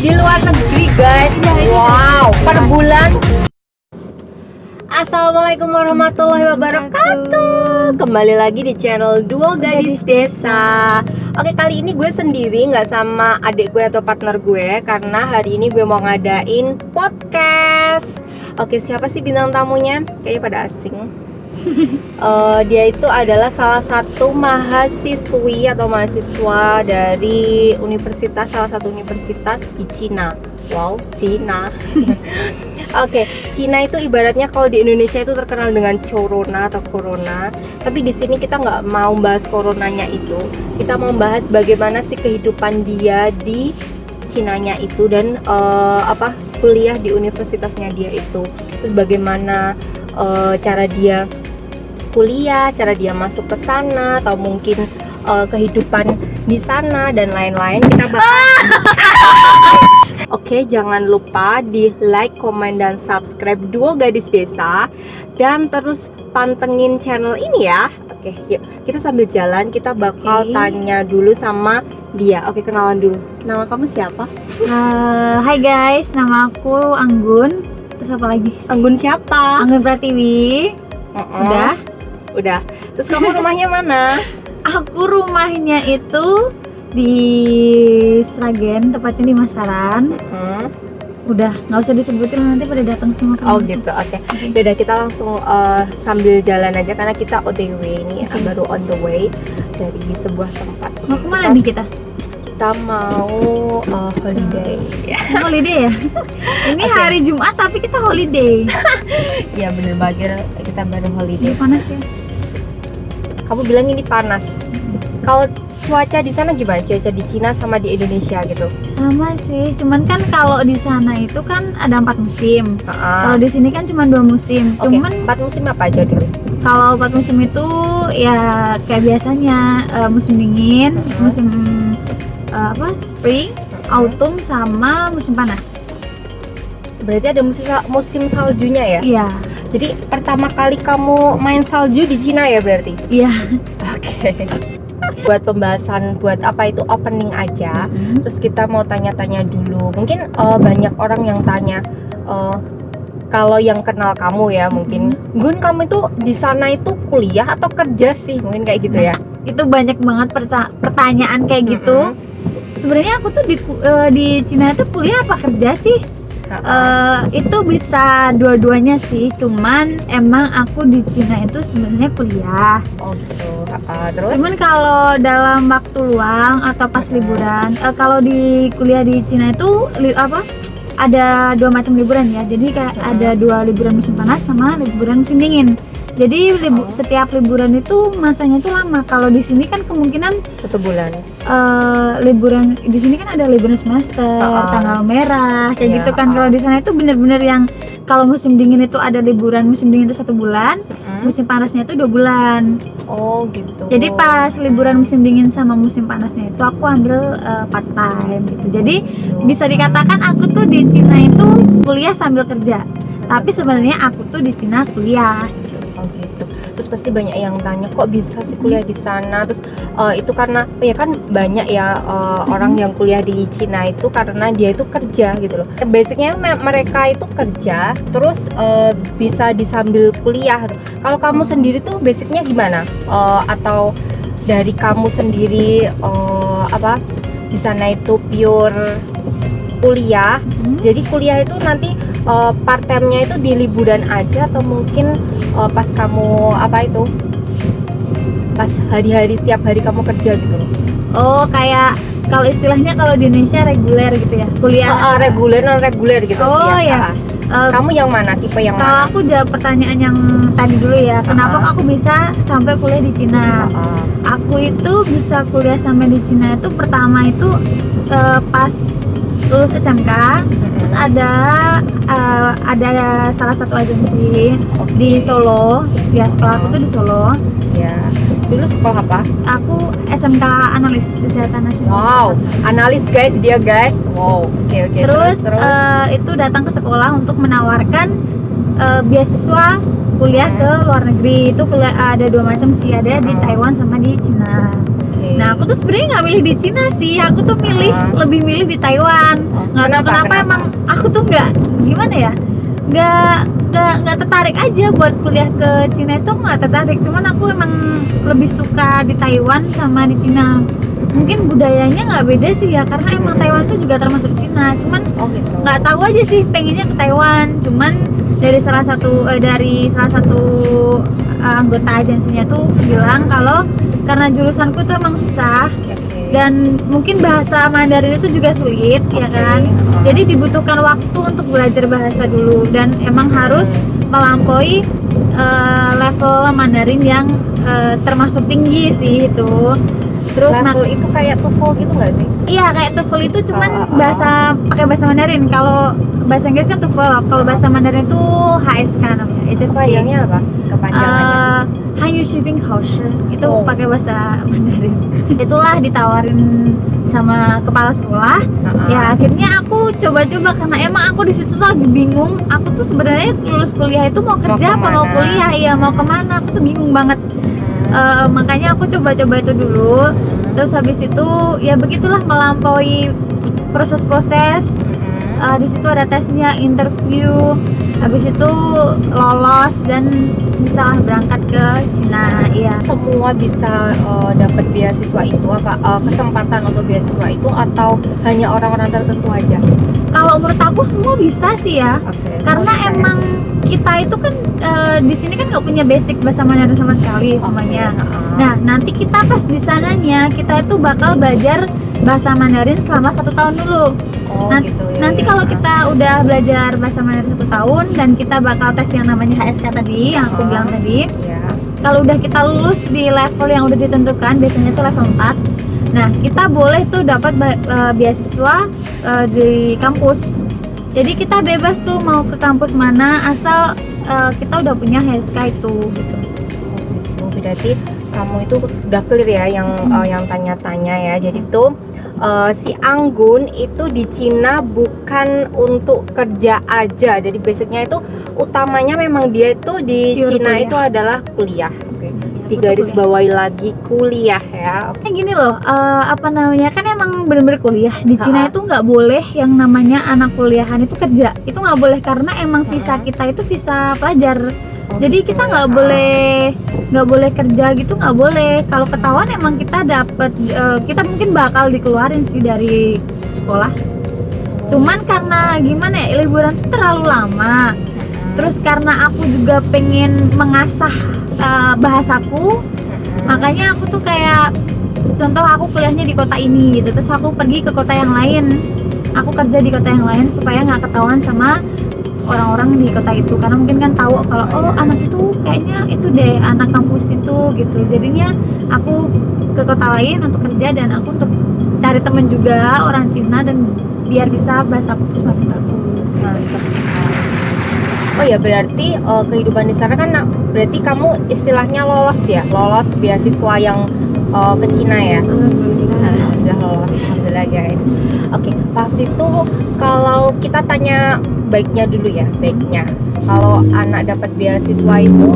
di luar negeri guys. Wow, per bulan. Assalamualaikum warahmatullahi wabarakatuh. Kembali lagi di channel Duo Gadis Desa. Oke, kali ini gue sendiri, nggak sama adik gue atau partner gue, karena hari ini gue mau ngadain podcast. Oke, siapa sih bintang tamunya? Kayaknya pada asing. Dia itu adalah salah satu mahasiswi atau mahasiswa dari salah satu universitas di Cina. Wow, Cina. Oke, Cina itu ibaratnya kalau di Indonesia itu terkenal dengan corona atau corona. Tapi di sini kita nggak mau bahas coronanya itu. Kita mau bahas bagaimana sih kehidupan dia di Cinanya itu dan kuliah di universitasnya dia itu. Terus bagaimana cara dia kuliah, cara dia masuk ke sana, atau mungkin kehidupan di sana dan lain-lain kita bahas. Oke, jangan lupa di like, komen, dan subscribe Duo Gadis Desa. Dan terus pantengin channel ini ya. Oke, yuk kita sambil jalan kita bakal tanya dulu sama dia. Oke, kenalan dulu. Nama kamu siapa? Hai guys, nama aku Anggun. Terus apa lagi? Anggun siapa? Anggun Pratiwi. Udah. Terus kamu rumahnya mana? Aku rumahnya itu di Sragen, tepatnya di Masaran. Udah, nggak usah disebutin nanti pada datang semua. Oh gitu, oke. Yaudah kita langsung sambil jalan aja karena kita OTW ini baru on the way dari sebuah tempat. Mau kemana nih kita? Kita mau holiday. Holiday ya? Ini hari Jumat tapi kita holiday. Ya bener banget, kita baru holiday. Ini panas ya? Kamu bilang ini panas. Kalau cuaca di sana gimana? Cuaca di Cina sama di Indonesia gitu? Sama sih, cuman kan kalau di sana itu kan ada 4 musim. Kalau di sini kan cuma 2 musim. Oke, Cuman 4 musim apa aja dulu? kalau 4 musim itu ya kayak biasanya musim dingin, musim spring, autumn, sama musim panas. Berarti ada musim saljunya ya? Iya. Jadi pertama kali kamu main salju di Cina ya berarti? Iya. Oke. Buat pembahasan, buat apa itu opening aja. Terus kita mau tanya-tanya dulu. Mungkin banyak orang yang tanya, kalau yang kenal kamu ya mungkin, Gun, kamu itu di sana itu kuliah atau kerja sih? Mungkin kayak gitu ya. Itu banyak banget pertanyaan kayak gitu. Sebenarnya aku tuh di Cina itu kuliah apa kerja sih? Itu bisa dua-duanya sih, cuman emang aku di Cina itu sebenarnya kuliah. Oh gitu. Terus? Cuman kalau dalam waktu luang atau pas liburan, kalau di kuliah di Cina itu ada 2 macam liburan ya. Jadi kayak ada 2 liburan musim panas sama liburan musim dingin. Jadi setiap liburan itu masanya itu lama. Kalau di sini kan kemungkinan 1 bulan. Liburan di sini kan ada liburan semester, tanggal merah, kayak gitu kan. Kalau di sana itu bener-bener yang kalau musim dingin itu ada liburan musim dingin itu 1 bulan, musim panasnya itu 2 bulan. Oh gitu. Jadi pas liburan musim dingin sama musim panasnya itu aku ambil part time gitu. Jadi bisa dikatakan aku tuh di Cina itu kuliah sambil kerja. Tapi sebenarnya aku tuh di Cina kuliah. Oh gitu. Terus pasti banyak yang tanya kok bisa sih kuliah di sana. Terus itu karena ya kan banyak ya orang yang kuliah di Cina itu karena dia itu kerja gitu loh. Basicnya mereka itu kerja terus bisa disambil kuliah. Kalau kamu sendiri tuh basicnya gimana? Atau dari kamu sendiri di sana itu pure kuliah? Jadi kuliah itu nanti part time-nya itu di liburan aja atau mungkin pas kamu pas hari-hari setiap hari kamu kerja gitu loh? Oh, kayak kalau istilahnya kalau di Indonesia reguler gitu ya, kuliah reguler non reguler gitu. Oh ya. Kamu yang mana, tipe yang kalau mana? aku jawab pertanyaan yang tadi dulu ya, kenapa aku bisa sampai kuliah di Cina? Aku itu bisa kuliah sampai di Cina itu pertama itu pas lulus SMK, terus ada salah satu agensi di Solo, ya sekolah aku tuh di Solo. Ya. Dulu sekolah apa? Aku SMK Analis Kesehatan Nasional. Wow, analis guys dia guys. Wow. Oke. Terus itu datang ke sekolah untuk menawarkan beasiswa kuliah ke luar negeri. Itu ada 2 macam sih, ada di Taiwan sama di Cina. Nah aku tuh sebenarnya nggak milih di Cina sih, aku tuh lebih milih di Taiwan. Nggak tahu kenapa emang aku tuh nggak gimana ya, nggak tertarik aja buat kuliah ke Cina itu, nggak tertarik. Cuman aku emang lebih suka di Taiwan sama di Cina. Mungkin budayanya nggak beda sih ya, karena emang Taiwan itu juga termasuk Cina. Cuman gitu. nggak tahu aja sih, pengennya ke Taiwan. Cuman dari salah satu anggota agensinya tuh bilang kalau karena jurusanku tuh emang susah dan mungkin bahasa Mandarin itu juga sulit, ya kan. Jadi dibutuhkan waktu untuk belajar bahasa dulu, dan emang harus melampaui level Mandarin yang termasuk tinggi sih itu. Terus level itu kayak TOEFL gitu nggak sih? Iya, kayak TOEFL itu cuman pakai bahasa Mandarin. Kalau bahasa Inggris kan TOEFL, kalau bahasa Mandarin itu HSK namanya. Kepanjangnya apa? Kepanjangannya? Hanyu Shipping House itu pakai bahasa Mandarin. Itulah ditawarin sama kepala sekolah. Ya akhirnya aku coba-coba, karena emang aku di situ tuh lagi bingung. Aku tuh sebenarnya lulus kuliah itu mau kerja apa mau kuliah, ya mau kemana? Aku tuh bingung banget. Makanya aku coba-coba itu dulu. Terus habis itu ya begitulah, melampaui proses-proses. Di situ ada tesnya, interview. Habis itu lolos dan bisa berangkat ke Cina. Iya. Semua bisa dapat beasiswa itu apa kesempatan untuk beasiswa itu, atau hanya orang-orang tertentu aja? Kalau menurut aku semua bisa sih ya. Karena emang kita itu kan di sini kan nggak punya basic bahasa Mandarin sama sekali semuanya. Nah, nanti kita pas di sananya kita itu bakal belajar bahasa Mandarin selama 1 tahun dulu. Nanti kalau kita udah belajar bahasa Mandarin 1 tahun dan kita bakal tes yang namanya HSK tadi, yang aku bilang tadi. Kalau udah kita lulus di level yang udah ditentukan, biasanya itu level 4. Nah, kita boleh tuh dapat beasiswa di kampus. Jadi kita bebas tuh mau ke kampus mana, asal kita udah punya HSK itu gitu. Berarti kamu itu udah clear ya yang tanya-tanya ya. Jadi tuh si Anggun itu di Cina bukan untuk kerja aja. Jadi basicnya itu utamanya memang dia itu di Cina itu adalah kuliah. Digaris bawahi lagi kuliah ya. Kayak gini loh, kan emang bener-bener kuliah di Cina itu nggak boleh yang namanya anak kuliahan itu kerja. Itu nggak boleh karena emang visa kita itu visa pelajar. Jadi kita nggak boleh kerja gitu, nggak boleh. Kalau ketahuan emang kita dapat kita mungkin bakal dikeluarin sih dari sekolah. Cuman karena gimana ya, liburan itu terlalu lama. Terus karena aku juga pengen mengasah bahasaku, makanya aku tuh kayak contoh aku kuliahnya di kota ini gitu, terus aku pergi ke kota yang lain, aku kerja di kota yang lain supaya nggak ketahuan sama orang-orang di kota itu, karena mungkin kan tahu kalau anak itu kayaknya itu deh anak kampus itu gitu. Jadinya aku ke kota lain untuk kerja dan aku untuk cari temen juga orang Cina, dan biar bisa bahasa aku tuh semakin bagus. Mantap sekali. Oh ya, berarti kehidupan di sana kan berarti kamu istilahnya lolos beasiswa yang ke Cina ya. Udah lolos, alhamdulillah guys. Oke, pas itu kalau kita tanya baiknya dulu ya, baiknya kalau anak dapat beasiswa itu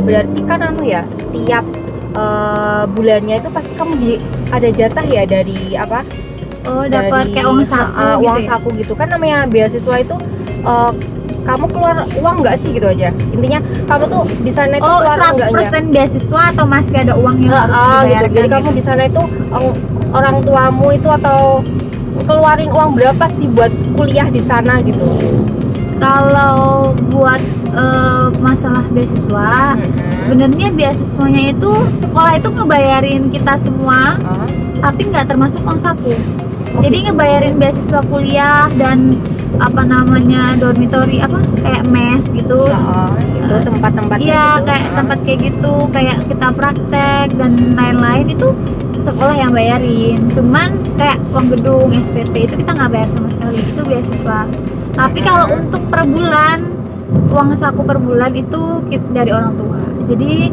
berarti kan tiap bulannya itu pasti kamu ada jatah ya dari apa? Dapat kayak uang saku uang saku gitu kan, namanya beasiswa itu kamu keluar uang nggak sih gitu aja, intinya kamu tuh di sana itu keluar enggaknya 100% beasiswa atau masih ada uang yang harus dibayarkan gitu. Jadi kamu di sana itu orang tuamu itu atau keluarin uang berapa sih buat kuliah di sana gitu? Kalau buat masalah beasiswa, sebenarnya beasiswanya itu sekolah itu ngebayarin kita semua, tapi nggak termasuk uang saku. Jadi ngebayarin beasiswa kuliah dan dormitory kayak mes gitu. Itu tempat-tempat iya gitu. Kayak tempat kayak gitu, kayak kita praktek dan lain-lain itu sekolah yang bayarin. Cuman kayak uang gedung, SPP itu kita nggak bayar sama sekali, itu beasiswa. Tapi kalau untuk per bulan, uang saku per bulan itu dari orang tua. Jadi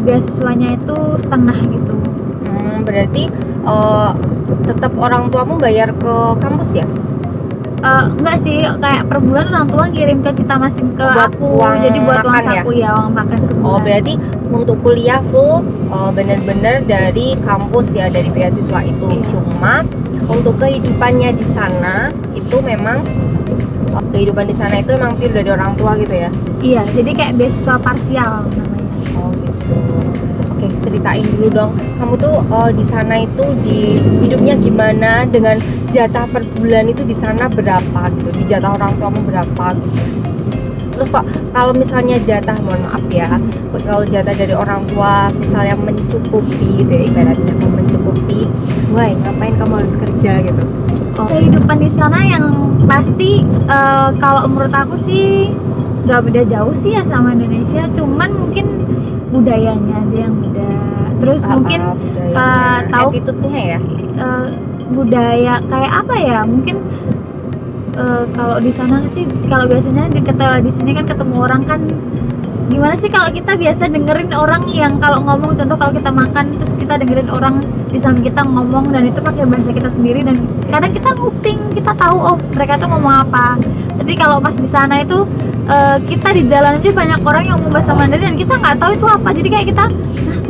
beasiswanya itu setengah gitu. Berarti tetap orang tuamu bayar ke kampus ya? Enggak sih, kayak per bulan orang tua ngirim ke kita masing ke buat aku, jadi buat uang saku ya, uang makan per bulan. Berarti untuk kuliah full bener-bener dari kampus ya, dari beasiswa itu. Cuma untuk kehidupannya di sana itu memang kehidupan di sana itu emang pure dari orang tua gitu ya. Iya, jadi kayak beasiswa parsial namanya. Oh gitu. Oke, ceritain dulu dong. Kamu tuh di sana itu di hidupnya gimana, dengan jatah per bulan itu di sana berapa gitu? Di jatah orang tuamu berapa gitu? Terus kok kalau misalnya jatah, mohon maaf ya, kalau jatah dari orang tua misalnya mencukupi gitu ya, ibaratnya mau mencukupi, wah ngapain kamu harus kerja gitu? Kehidupan di sana yang pasti kalau menurut aku sih nggak beda jauh sih ya sama Indonesia, cuman mungkin budayanya aja yang beda. Terus mungkin tahu attitude-nya ya. budaya kayak apa ya, mungkin kalau di sana sih, kalau biasanya di sini kan ketemu orang kan gimana sih, kalau kita biasa dengerin orang yang kalau ngomong, contoh kalau kita makan terus kita dengerin orang di samping kita ngomong dan itu pakai bahasa kita sendiri, dan kadang kita nguping, kita tahu oh mereka tuh ngomong apa. Tapi kalau pas di sana itu kita di jalan aja banyak orang yang ngomong bahasa Mandarin dan kita nggak tahu itu apa, jadi kayak kita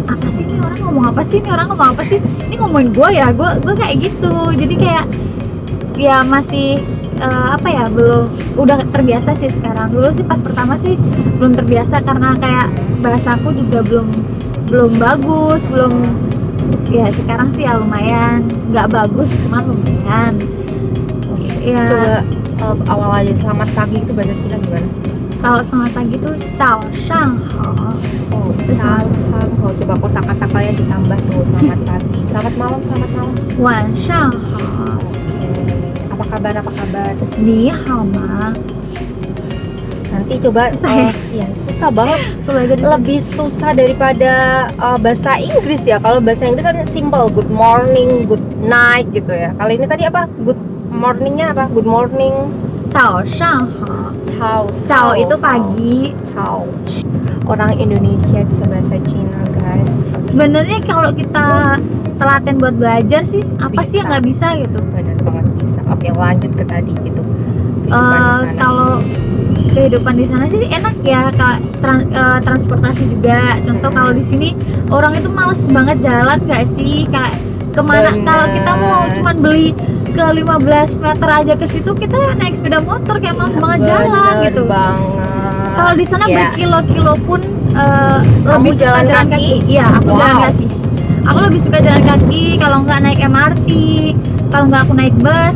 apa sih ini orang ngomong apa sih, ini orang ngomong apa sih, ini ngomongin gue ya, gue kayak gitu. Jadi kayak ya masih apa ya, belum, udah terbiasa sih sekarang. Dulu sih pas pertama sih belum terbiasa karena kayak bahasaku juga belum bagus, belum ya. Sekarang sih ya lumayan, nggak bagus cuma lumayan ya. Coba awal aja, selamat pagi itu bahasa Cina gimana? Kalau selamat pagi tuh cao shang hao. Oh, cao shang hao. Coba kosakata kalian ditambah tuh, selamat pagi, selamat malam, selamat malam, wan shang hao. Apa kabar, apa kabar? Ni hao ma. Nanti coba Susah ya? Ya susah banget. Belajar Lebih susah daripada bahasa Inggris ya. Kalau bahasa Inggris kan simple, good morning, good night gitu ya. Kalau ini tadi apa? Good morningnya apa? Good morning, cao shang hao. ciao. Cao itu pagi. Ciao. Orang Indonesia bisa bahasa Cina, guys. Sebenarnya kalau kita telaten buat belajar sih, apa sih yang nggak bisa gitu. Benar banget bisa. Oke, lanjut ke tadi gitu. Kehidupan di sana. Kalau kehidupan di sana sih enak ya, transportasi juga. Contoh kalau di sini orang itu males banget jalan nggak sih, kayak kemana. Bener. Kalau kita mau cuman beli ke 15 meter aja ke situ, kita naik sepeda motor kayak males banget jalan gitu. Banget. Kalau di sana berkilo-kilo pun Kamu lebih suka jalan jalan kaki? kaki. Iya, aku jalan Wow. kaki. Aku lebih suka jalan kaki, kalau nggak naik MRT, kalau nggak aku naik bus,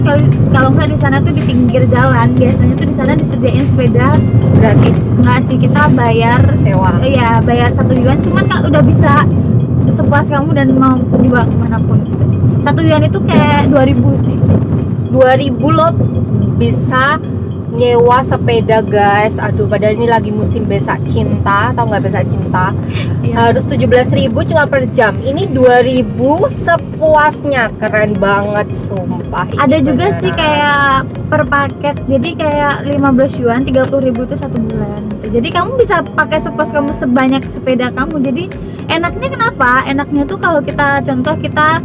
kalau nggak di sana tuh di pinggir jalan. Biasanya tuh di sana disediain sepeda Gratis nggak sih, kita bayar sewa. Iya, bayar 1 yuan, cuman kan udah bisa sepuas kamu dan mau dibawa kemanapun gitu. 1 yuan itu kayak 2000 sih. 2000 lo bisa nyewa sepeda, guys. Aduh, padahal ini lagi musim besak cinta, tau nggak besak cinta? Iya. Harus 17.000 cuma per jam. Ini 2000 sepuasnya, keren banget sumpah. Ini Ada juga beneran. sih kayak per paket, jadi kayak 15 yuan 30.000 tuh 1 bulan. Jadi kamu bisa pakai sepuas kamu sebanyak sepeda kamu. Jadi enaknya kenapa? Enaknya tuh kalau kita contoh kita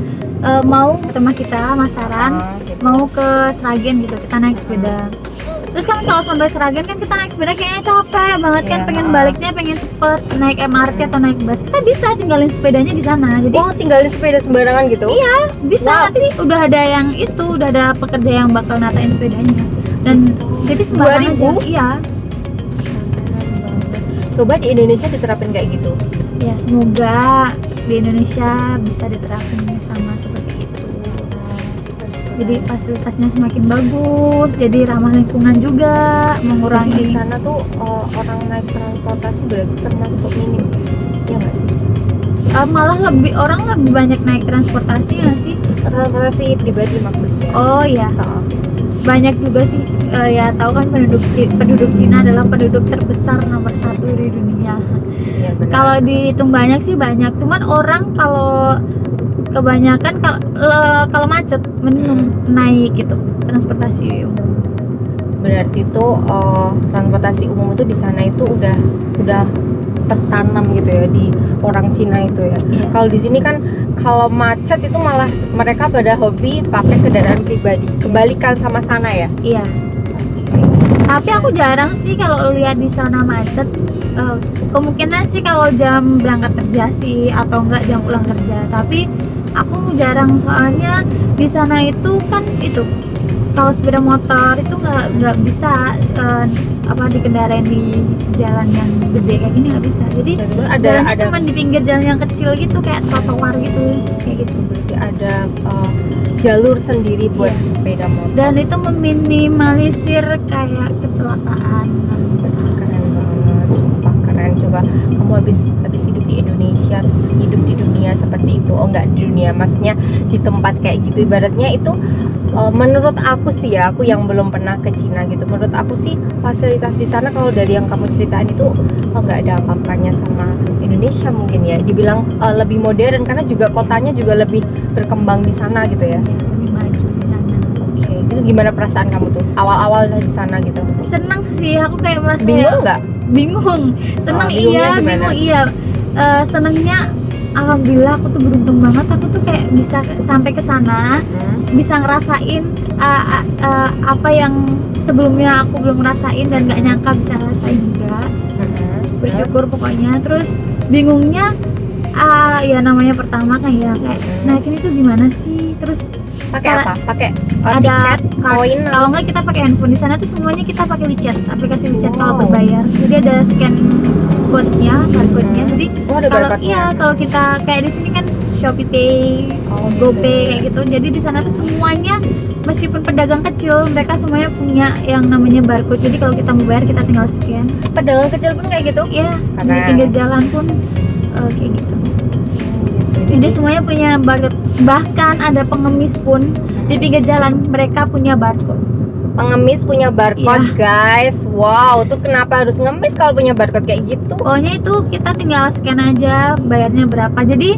mau ke rumah kita Masaran, gitu. mau ke Sragen gitu, kita naik sepeda. Terus kan kalau sampai Sragen kan kita naik sepeda kayaknya capek banget kan, Iya. pengen baliknya pengen cepet naik MRT atau naik bus. Kita bisa tinggalin sepedanya di sana. Jadi Oh, tinggalin sepeda sembarangan gitu? iya, bisa. Wow. Nanti udah ada yang itu, udah ada pekerja yang bakal natain sepedanya. Dan jadi sembarangan 2000? aja. Iya. Coba di Indonesia diterapin kayak gitu. Ya, semoga di Indonesia bisa diterapin sama seperti itu. Jadi fasilitasnya semakin bagus, jadi ramah lingkungan juga, Di mengurangi sana tuh orang naik transportasi berarti termasuk minim, ya nggak sih? malah orang lebih banyak naik transportasi nggak sih? Transportasi pribadi maksudnya. Oh iya, Oh, banyak juga sih. Ya tahu kan penduduk Cina adalah penduduk terbesar nomor 1 di dunia. iya benar. Kalau dihitung banyak sih banyak, cuman orang kalau kebanyakan kalau macet mending naik gitu transportasi umum. Berarti tuh transportasi umum itu di sana itu udah tertanam gitu ya di orang Cina itu ya. Iya. Kalau di sini kan kalau macet itu malah mereka pada hobi pakai kendaraan pribadi. Kebalikan sama sana ya. Iya. Tapi aku jarang sih kalau lihat di sana macet. kemungkinan sih kalau jam berangkat kerja sih atau enggak jam pulang kerja, tapi aku jarang soalnya di sana itu kan itu kalau sepeda motor itu nggak bisa dikendarain di jalan yang gede kayak gini, nggak bisa. Jadi jalannya cuma di pinggir jalan yang kecil gitu kayak trotoar gitu kayak gitu. Berarti ada jalur sendiri buat sepeda motor. Dan itu meminimalisir kayak kecelakaan. Keren banget, sumpah keren. Coba kamu habis hidup di Indonesia terus hidup di dunia seperti itu. Oh enggak di dunia, maksudnya di tempat kayak gitu. Ibaratnya itu menurut aku sih ya, aku yang belum pernah ke Cina gitu. Menurut aku sih fasilitas di sana kalau dari yang kamu ceritain itu nggak ada apa-apanya sama Indonesia mungkin ya. Dibilang lebih modern karena juga kotanya juga lebih berkembang di sana gitu ya. Lebih maju di sana. Oke, itu gimana perasaan kamu tuh awal-awal di sana gitu? Seneng sih, aku kayak merasa Bingung nggak? Bingung, seneng bingungnya iya, gimana? bingung iya. Senengnya alhamdulillah aku tuh beruntung banget, aku tuh kayak bisa sampai ke sana, bisa ngerasain apa yang sebelumnya aku belum ngerasain dan gak nyangka bisa ngerasain juga. Bersyukur pokoknya. Terus bingungnya ya namanya pertama kan ya kayak naik ini tuh gimana sih, terus Pakai apa? Pakai ada tiket, card. koin? Kalau nggak kita pakai handphone. Di sana tuh semuanya kita pakai WeChat, aplikasi WeChat kalau Wow. berbayar. Jadi ada scan code-nya, barcode-nya. Jadi Oh, ada kalau barcode-nya. kalau kita kayak di sini kan Shopee Pay, Oh, GoPay kayak gitu. Jadi di sana tuh semuanya meskipun pedagang kecil, mereka semuanya punya yang namanya barcode. Jadi kalau kita mau bayar kita tinggal scan. Pedagang kecil pun kayak gitu? Ya, di Keren. pinggir jalan pun kayak gitu. Jadi semuanya punya barcode. Bahkan ada pengemis pun di pinggir jalan mereka punya barcode. Pengemis punya barcode, guys. Wow, tuh kenapa harus ngemis kalau punya barcode kayak gitu? Pokoknya itu kita tinggal scan aja, bayarnya berapa. Jadi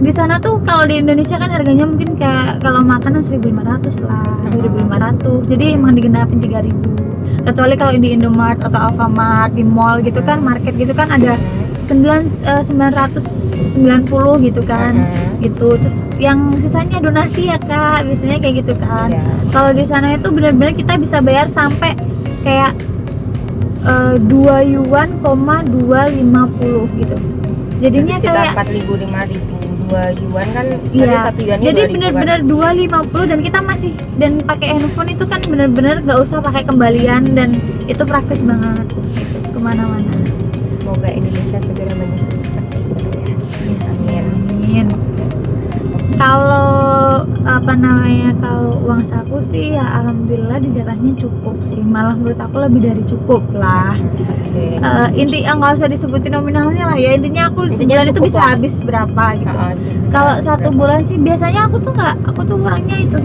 di sana tuh kalau di Indonesia kan harganya mungkin kayak kalau makanan 1.500 lah, 2.500. Jadi emang digenapin 3.000. Kecuali kalau di Indomart atau Alfamart, di mall gitu kan, market gitu kan ada 990 gitu kan. Gitu. Terus yang sisanya donasi ya Kak, biasanya kayak gitu kan. Ya. Kalau di sana itu benar-benar kita bisa bayar sampai kayak 2 yuan, 250 gitu. Jadinya Sekitar kayak 4.000, 5.000. 2 yuan kan iya. berarti 1 yuannya Jadi 2.000 benar-benar 250 dan kita masih dan pakai handphone itu kan benar-benar nggak usah pakai kembalian dan itu praktis banget gitu, kemana-mana. Semoga Indonesia segera menyusul seperti itu ya. Amin. Amin. Kalau uang saku sih ya alhamdulillah di jatahnya cukup sih, malah menurut aku lebih dari cukup lah. Oke. Nggak usah disebutin nominalnya lah ya, intinya aku Intinya sebulan itu cukup bisa lah. habis berapa gitu. Jadi Kalau bisa satu berapa? bulan sih biasanya aku tuh orangnya itu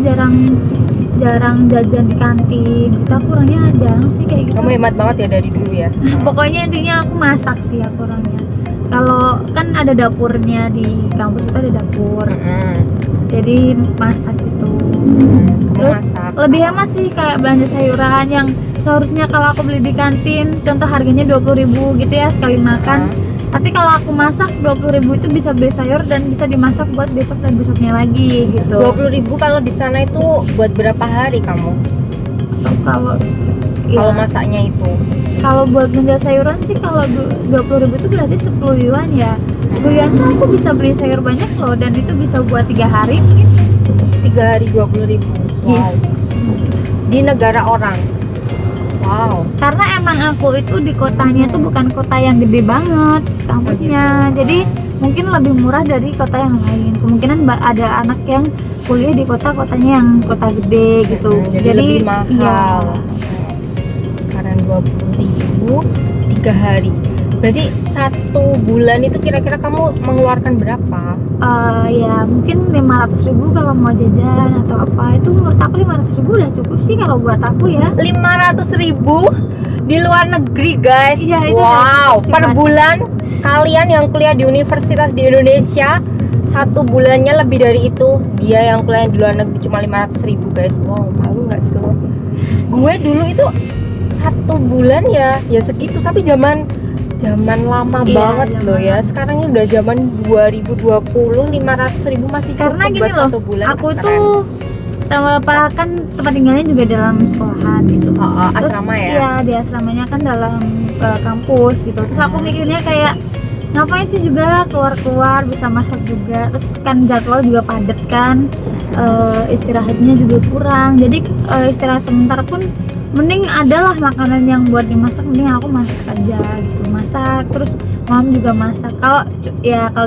jarang jajan di kantin gitu, aku orangnya jarang sih kayak gitu. Kamu hemat banget ya dari dulu ya. Pokoknya intinya aku masak sih aku orangnya. Kalau kan ada dapurnya di kampus itu ada dapur, jadi masak gitu. Kamu Terus masak. lebih hemat sih kayak belanja sayuran yang seharusnya kalau aku beli di kantin contoh harganya 20.000 gitu ya sekali makan. Tapi kalau aku masak 20.000 itu bisa beli sayur dan bisa dimasak buat besok dan besoknya lagi gitu. 20.000 kalau di sana itu buat berapa hari kamu? Kalau Kalau masaknya itu? kalau buat belanja sayuran sih kalau 20.000 itu berarti 10 yuan ya. 10 yuan tuh aku bisa beli sayur banyak loh dan itu bisa buat 3 hari mungkin. 3 hari 20.000. Wow. Di negara orang. Wow. Karena emang aku itu di kotanya tuh bukan kota yang gede banget kampusnya. Jadi mungkin lebih murah dari kota yang lain. Kemungkinan ada anak yang kuliah di kotanya yang kota gede gitu. Jadi lebih mahal. Iya. Karena 20.000 3 hari. Berarti 1 bulan itu kira-kira kamu mengeluarkan berapa? Ya mungkin 500.000 kalau mau jajan atau apa. Itu menurut aku 500.000 udah cukup sih kalau buat aku ya. 500.000 di luar negeri, guys. Iya, itu udah wow, cukup sih, per Pak. bulan kalian yang kuliah di universitas di Indonesia 1 bulannya lebih dari itu. Dia yang kuliah di luar negeri cuma 500.000, guys. Wow, malu nggak sih lo? Gue dulu itu 1 bulan ya segitu, tapi zaman lama Iya, banget zaman loh ya. lama. Sekarang ini udah zaman 2020, 500.000 masih Karena cukup gini buat loh, 1 bulan. aku Keren. tuh Tambah kan tempat tinggalnya juga dalam sekolahan gitu. Terus, asrama ya? Iya, di asramanya kan dalam kampus gitu. Terus aku mikirnya kayak ngapain sih juga keluar-keluar, bisa masak juga. Terus kan jadwal juga padat kan, istirahatnya juga kurang. Jadi istirahat sebentar pun mending adalah makanan yang buat dimasak, mending aku masak aja gitu. Masak terus mam juga masak. Kalau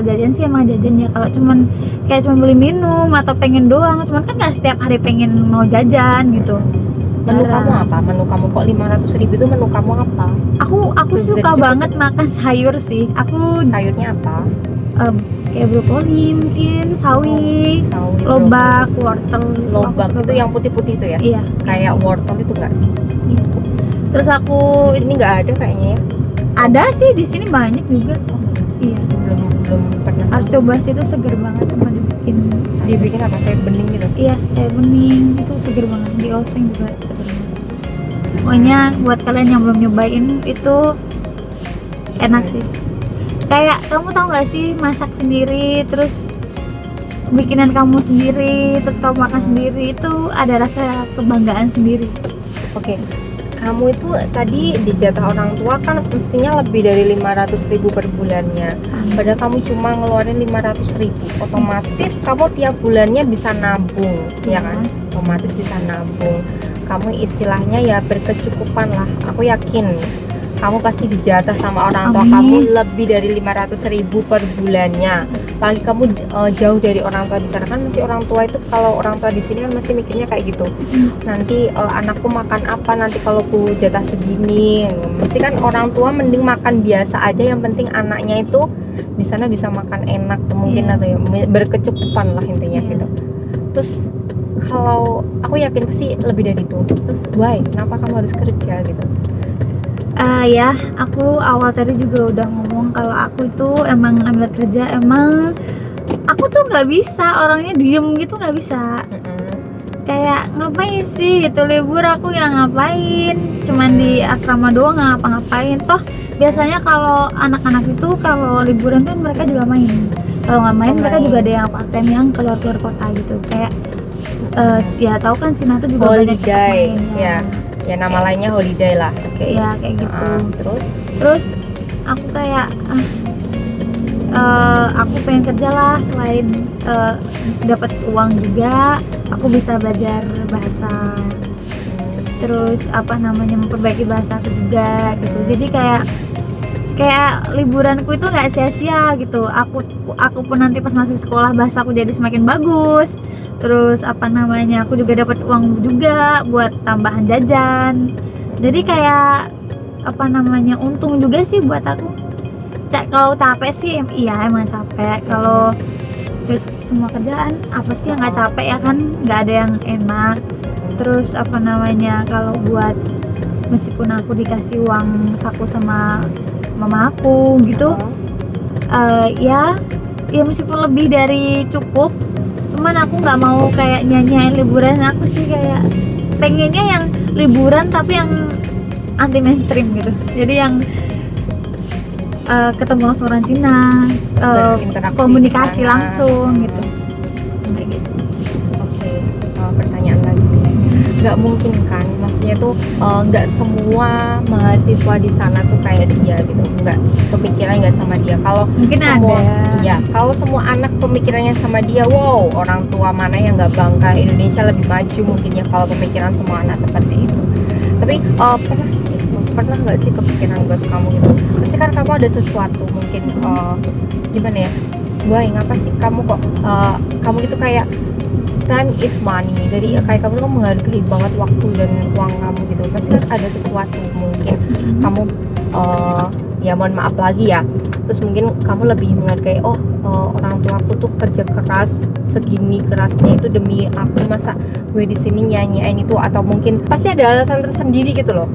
jajan sih emang jajan ya. Kalau cuman beli minum atau pengen doang, cuman kan nggak setiap hari pengen mau jajan gitu. Menu Jarang. kamu apa? Menu kamu kok 500.000 itu menu kamu apa? Aku Belum bisa suka dicoba. banget makan sayur sih. Aku Sayurnya apa? kayak brokoli mungkin, sawi, Sawi, lobak, wortel. brokoli. Aku Lobak suka itu banget. yang putih-putih itu ya? Iya. Kayak wortel itu enggak? Iya. Terus aku Di sini nggak ada kayaknya ya? ada sih di sini banyak juga. Iya. Belum pernah. Harus coba sih, itu seger banget, cuma dibikin sayur. Dibikin apa? Sayur bening gitu? Iya, sayur bening itu seger banget. Di oseng juga seger banget. Pokoknya buat kalian yang belum nyobain itu enak sih. Kayak kamu tahu nggak sih masak sendiri, terus bikinan kamu sendiri, terus kamu makan sendiri, itu ada rasa kebanggaan sendiri. Oke. Kamu itu tadi dijatah orang tua kan mestinya lebih dari 500.000 per bulannya. Padahal kamu cuma ngeluarin 500.000. Otomatis kamu tiap bulannya bisa nabung, ya kan? Otomatis bisa nabung. Kamu istilahnya ya berkecukupan lah. Aku yakin kamu pasti dijatah sama orang tua Amin. kamu lebih dari 500.000 per bulannya. Apalagi kamu jauh dari orang tua di sana kan, mesti orang tua itu, kalau orang tua di sini kan mesti mikirnya kayak gitu. Nanti anakku makan apa nanti kalau ku jatah segini. Mesti kan orang tua mending makan biasa aja, yang penting anaknya itu di sana bisa makan enak mungkin, Iya. atau ya berkecukupan lah intinya Iya. gitu. Terus kalau aku yakin pasti lebih dari itu. Terus why? Kenapa kamu harus kerja gitu? Ya, aku awal tadi juga udah ngomong kalau aku itu emang ambil kerja, emang aku tuh nggak bisa orangnya diem gitu, nggak bisa. Kayak ngapain sih gitu libur, aku yang ngapain, cuman di asrama doang nggak ngapa-ngapain. Toh biasanya kalau anak-anak itu kalau liburan tuh mereka juga main. Kalau nggak main, mereka juga ada yang part-time yang keluar kota gitu. Kayak ya tahu kan Cina tuh juga banyak tempat Holiday, main, ya nama lainnya holiday lah. Oke. ya kayak gitu. Terus Aku kayak aku pengen kerja lah, selain dapat uang juga aku bisa belajar bahasa, terus memperbaiki bahasa aku juga gitu. Jadi kayak liburanku itu nggak sia-sia gitu. Aku pun nanti pas masuk sekolah bahasa aku jadi semakin bagus. Terus aku juga dapat uang juga buat tambahan jajan. Jadi kayak untung juga sih buat aku. Kalau capek sih iya emang capek. Kalau terus semua kerjaan apa sih yang nggak capek ya kan, nggak ada yang enak. Terus kalau buat, meskipun aku dikasih uang saku sama mama aku gitu, ya meskipun lebih dari cukup, cuman aku nggak mau kayak nyanyain liburan. Aku sih kayak pengennya yang liburan tapi yang anti mainstream gitu. Jadi yang ketemu langsung orang Cina, Berinteraksi komunikasi di sana. langsung gitu. Kayak gitu sih. Oke, pertanyaan lagi nih. Nggak mungkin kan, maksudnya tuh nggak semua mahasiswa di sana tuh kayak dia gitu, nggak, pemikirannya nggak sama dia. Kalau Mungkin semua, ada. iya, kalau semua anak pemikirannya sama dia, wow, orang tua mana yang nggak bangga Indonesia lebih maju mungkin ya kalau pemikiran semua anak seperti itu. Tapi pernah nggak sih kepikiran buat kamu gitu? Pasti kan kamu ada sesuatu mungkin, gimana ya? Wah, ngapa sih kamu kok kamu itu kayak time is money. Jadi kayak kamu tuh menghargai banget waktu dan uang kamu gitu. Pasti kan ada sesuatu mungkin kamu ya mohon maaf lagi ya. Terus mungkin kamu lebih menghargai, orang tua aku tuh kerja keras segini kerasnya itu demi aku, masa gue di sini nyanyiin itu, atau mungkin pasti ada alasan tersendiri gitu loh.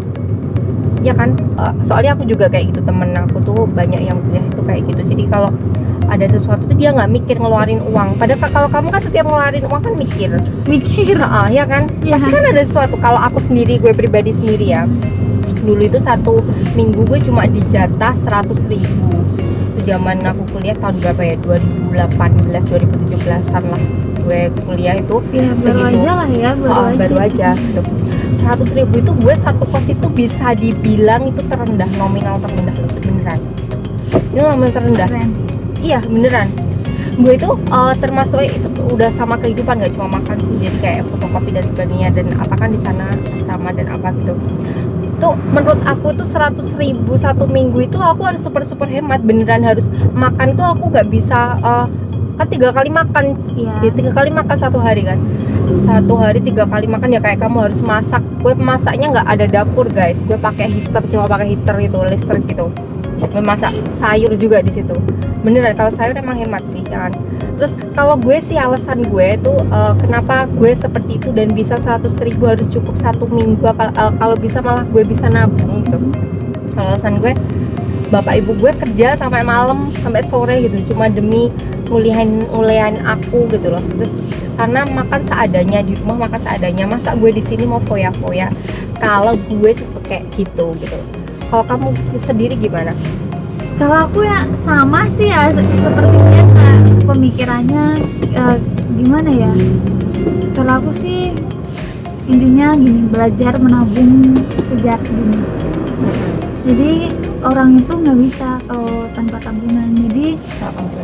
Ya kan, soalnya aku juga kayak gitu, temen aku tuh banyak yang kuliah itu kayak gitu. Jadi kalau ada sesuatu tuh dia nggak mikir ngeluarin uang. Padahal kalau kamu kan setiap ngeluarin uang kan mikir, ya kan? Ya. Pasti kan ada sesuatu. Kalau aku sendiri, gue pribadi sendiri ya, dulu itu 1 minggu gue cuma dijatah 100.000. Itu zaman aku kuliah tahun berapa ya? 2018, 2017an lah. gue kuliah itu Ya, baru aja lah ya, baru aja gitu. 100.000 itu gue satu kos itu bisa dibilang itu terendah, nominal terendah beneran. Ini nominal terendah. Keren. Iya beneran. Gue itu termasuk itu udah sama kehidupan, gak cuma makan sih, jadi kayak fotokopi dan sebagainya, dan apa kan di sana asrama dan apa gitu. Tuh menurut aku tuh 100.000 satu minggu itu aku harus super hemat, beneran harus makan tuh aku nggak bisa kan 3 kali makan. Iya. Ya, 3 kali makan satu hari kan, satu hari 3 kali makan, ya kayak kamu harus masak. Gue masaknya nggak ada dapur guys, gue pakai heater, cuma pakai heater itu listrik gitu. Gue masak sayur juga di situ, beneran. Kalau sayur emang hemat sih ya kan. Terus kalau gue sih alasan gue tuh kenapa gue seperti itu dan bisa 100.000 harus cukup satu minggu, kalau bisa malah gue bisa nabung gitu. Alasan gue, bapak ibu gue kerja sampai malam sampai sore gitu cuma demi nguliahin aku gitu loh. Terus sana makan seadanya, di rumah makan seadanya. Masa gue di sini mau foya-foya? Kalau gue sih kayak gitu. Kalau kamu sendiri gimana? Kalau aku ya sama sih ya, sepertinya kayak pemikirannya gimana ya. Kalau aku sih intinya gini, belajar menabung sejak dini. Jadi orang itu nggak bisa kalau tanpa tabungan. Jadi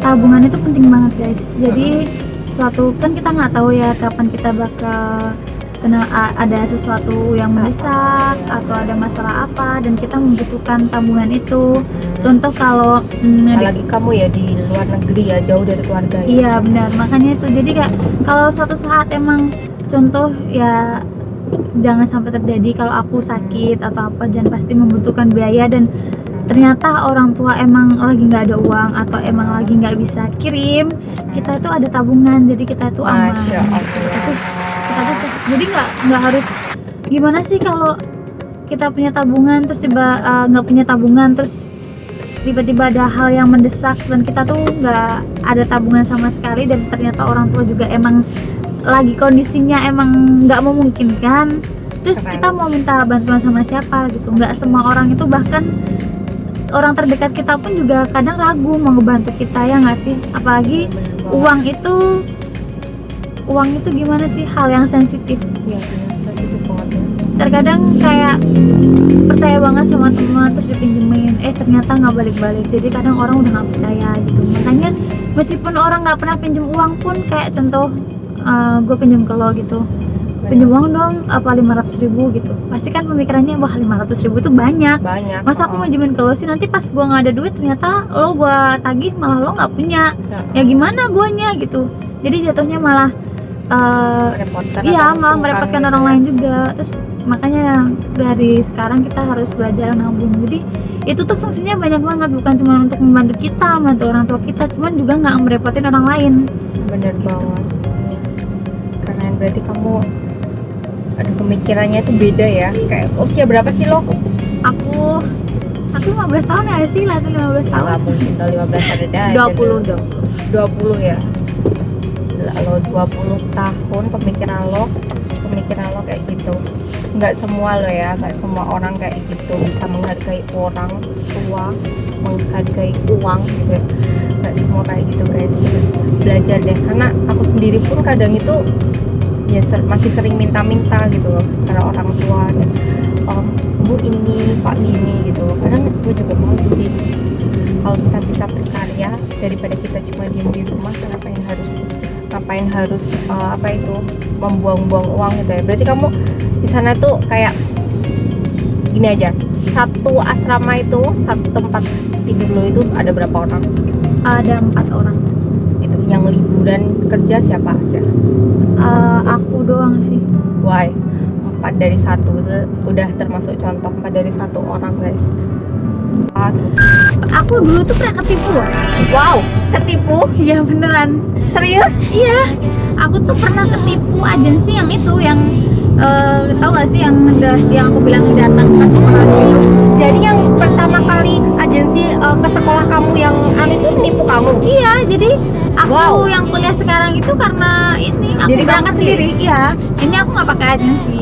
tabungan itu penting banget guys. Jadi suatu kan kita nggak tahu ya kapan kita bakal kena ada sesuatu yang mendesak atau ada masalah apa, dan kita membutuhkan tabungan itu. Contoh kalau apalagi kamu ya di luar negeri ya, jauh dari keluarga ya. Iya benar, makanya itu. Jadi kayak kalau suatu saat emang contoh ya, jangan sampai terjadi kalau aku sakit atau apa, jangan pasti membutuhkan biaya dan ternyata orang tua emang lagi nggak ada uang atau emang lagi nggak bisa kirim, kita itu ada tabungan, jadi kita itu aman. Masya Allah. Terus kita tuh jadi nggak harus gimana sih kalau kita punya tabungan terus tiba nggak punya tabungan, terus tiba-tiba ada hal yang mendesak dan kita tuh nggak ada tabungan sama sekali, dan ternyata orang tua juga emang lagi kondisinya emang nggak memungkinkan, terus kita mau minta bantuan sama siapa gitu. Nggak semua orang itu, bahkan orang terdekat kita pun juga kadang ragu mau ngebantu kita, ya nggak sih? Apalagi uang itu gimana sih, hal yang sensitif. Iya, sensitif banget ya. Terkadang kayak percaya banget sama teman terus dipinjemin, ternyata nggak balik-balik. Jadi kadang orang udah nggak percaya gitu. Makanya meskipun orang nggak pernah pinjem uang pun, kayak contoh gue pinjem ke lo gitu, pinjem uang dong apa 500.000 gitu, pasti kan pemikirannya wah 500.000 itu banyak. Masa aku minjemin ke lo sih, nanti pas gue nggak ada duit ternyata lo gue tagih malah lo nggak punya, ya gimana guanya gitu. Jadi jatuhnya malah malah merepotkan orang lain juga. Terus makanya dari sekarang kita harus belajar nabung. Jadi itu tuh fungsinya banyak banget, bukan cuma untuk membantu kita, membantu orang tua kita, cuman juga nggak merepotin orang lain. Bener banget. Keren, berarti kamu ada pemikirannya itu beda ya. Kayak usia berapa sih lo? Aku 15 tahun ya sih, lah 15 tahun. Nggak mungkin lo 15 ada dah. 20 ya. Lo 20 tahun pemikiran lo kayak gitu. Nggak semua lo ya, nggak semua orang kayak gitu bisa menghargai orang tua, menghargai uang gitu ya. Nggak semua kayak gitu guys. Belajar deh, karena aku sendiri pun kadang itu ya masih sering minta-minta gitu loh karena orang tua dan bu ini pak gini gitu loh. Kadang gue juga mau sih kalau kita bisa berkarya daripada kita cuma diem di rumah. ngapain harus membuang-buang uang gitu ya. Berarti kamu di sana tuh kayak gini aja, satu asrama itu, satu tempat tidur lo itu ada berapa orang? Ada 4 orang. Itu yang liburan kerja siapa aja? Aku doang sih. Why? 4 dari 1 itu udah termasuk contoh 4 dari 1 orang guys. Aku dulu tuh pernah ketipu loh. Wow, ketipu? Iya beneran. Serius? Iya. Aku tuh pernah ketipu agensi yang itu, yang tau gak sih yang aku bilang datang ke sekolah dulu. Jadi yang pertama kali agensi ke sekolah kamu yang itu menipu kamu? Iya, jadi aku yang kuliah sekarang itu karena ini aku jadi berangkat sendiri. Iya, ini aku nggak pakai agensi.